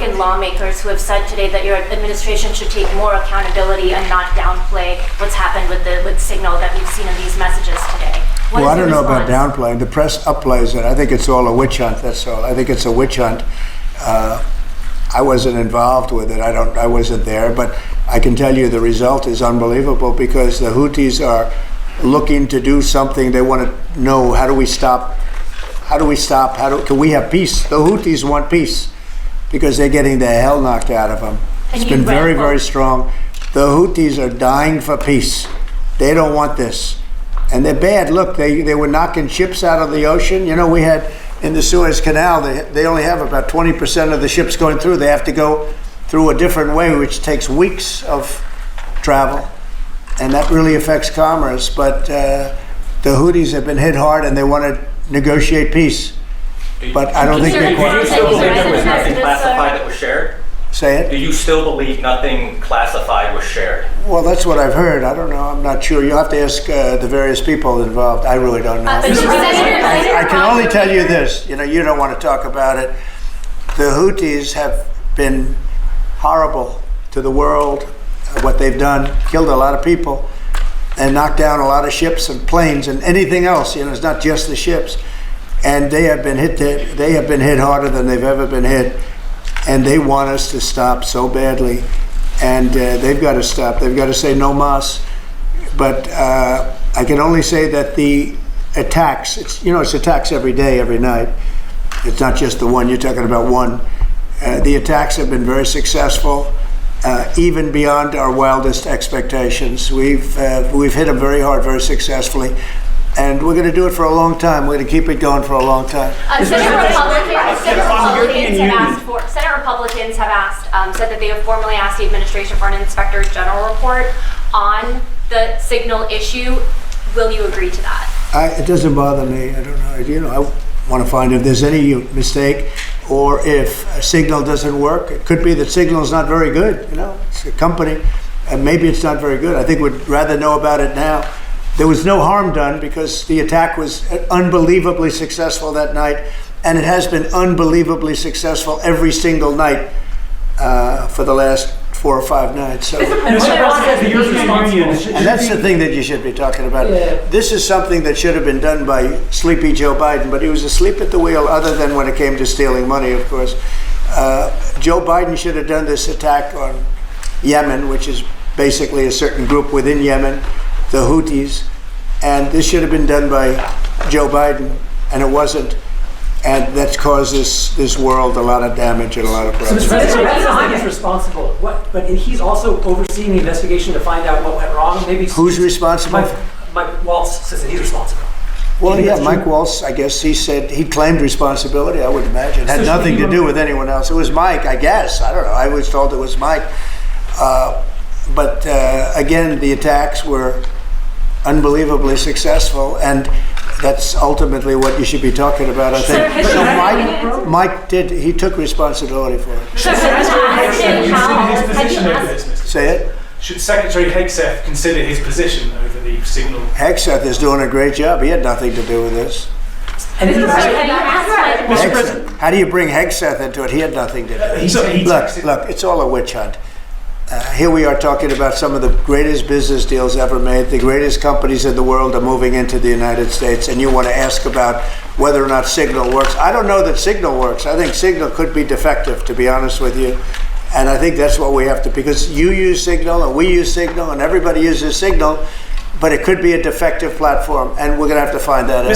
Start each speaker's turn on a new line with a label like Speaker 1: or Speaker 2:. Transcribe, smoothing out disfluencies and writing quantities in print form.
Speaker 1: Republican lawmakers who have said today that your administration should take more accountability and not downplay what's happened with Signal that we've seen in these messages today.
Speaker 2: Well, I don't know about downplaying. The press upplays it. I think it's all a witch hunt. That's all. I think it's a witch hunt. I wasn't involved with it. I wasn't there, but I can tell you the result is unbelievable because the Houthis are looking to do something. They want to know, how do we stop? Can we have peace? The Houthis want peace because they're getting the hell knocked out of them. It's been very, very strong. The Houthis are dying for peace. They don't want this. And they're bad. Look, they were knocking ships out of the ocean. You know, we had in the Suez Canal, they only have about 20% of the ships going through. They have to go through a different way, which takes weeks of travel. And that really affects commerce. But the Houthis have been hit hard and they want to negotiate peace. But I don't think they're quite.
Speaker 3: Do you still believe there was nothing classified that was shared?
Speaker 2: Say it?
Speaker 3: Do you still believe nothing classified was shared?
Speaker 2: Well, that's what I've heard. I don't know. I'm not sure. You'll have to ask the various people involved. I really don't know. I can only tell you this. You know, you don't want to talk about it. The Houthis have been horrible to the world. What they've done, killed a lot of people, and knocked down a lot of ships and planes and anything else. You know, it's not just the ships. And they have been hit. They have been hit harder than they've ever been hit. And they want us to stop so badly, and they've got to stop. They've got to say no mas. But I can only say that the attacks, it's attacks every day, every night. It's not just the one, you're talking about one. The attacks have been very successful, even beyond our wildest expectations. We've hit them very hard, very succsaccessfully. And we're going to do it for a long time. We're going to keep it going for a long time.
Speaker 1: Senate Republicans have said that they have formally asked the administration for an Inspector General report on the Signal issue. Will you agree to that?
Speaker 2: It doesn't bother me. I don't know. I want to find if there's any mistake or if Signal doesn't work. It could be that Signal is not very good. You know, it's a company, and maybe it's not very good. I think we'd rather know about it now. There was no harm done because the attack was unbelievably successful that night, and it has been unbelievably successful every single night for the last 4 or 5 nights. So, and that's the thing that you should be talking about. Yeah. This is something that should have been done by sleepy Joe Biden, but he was asleep at the wheel other than when it came to stealing money, of course. Joe Biden should have done this attack on Yemen, which is basically a certain group within Yemen, the Houthis, and this should have been done by Joe Biden, and it wasn't, and that's caused this world a lot of damage and a lot of problems.
Speaker 4: So Mr. President, he's responsible. But he's also overseeing the investigation to find out what went wrong. Maybe
Speaker 2: who's responsible?
Speaker 4: Mike Waltz says that he's responsible.
Speaker 2: Well, yeah, Mike Waltz. I guess he claimed responsibility. I would imagine it had nothing to do with anyone else. It was Mike, I guess. I don't know. I was told it was Mike. But again, the attacks were unbelievably successful, and that's ultimately what you should be talking about, I think. So Mike took responsibility for it. Say it?
Speaker 5: Should Secretary Hegseth consider his position over the Signal?
Speaker 2: Hegseth is doing a great job. He had nothing to do with this. How do you bring Hegseth into it? He had nothing to do with it. Look, it's all a witch hunt. Here we are talking about some of the greatest business deals ever made. The greatest companies in the world are moving into the United States, and you want to ask about whether or not Signal works. I don't know that Signal works. I think Signal could be defective, to be honest with you. And I think that's what we have to, because you use Signal, and we use Signal, and everybody uses Signal, but it could be a defective platform, and we're going to have to find that out.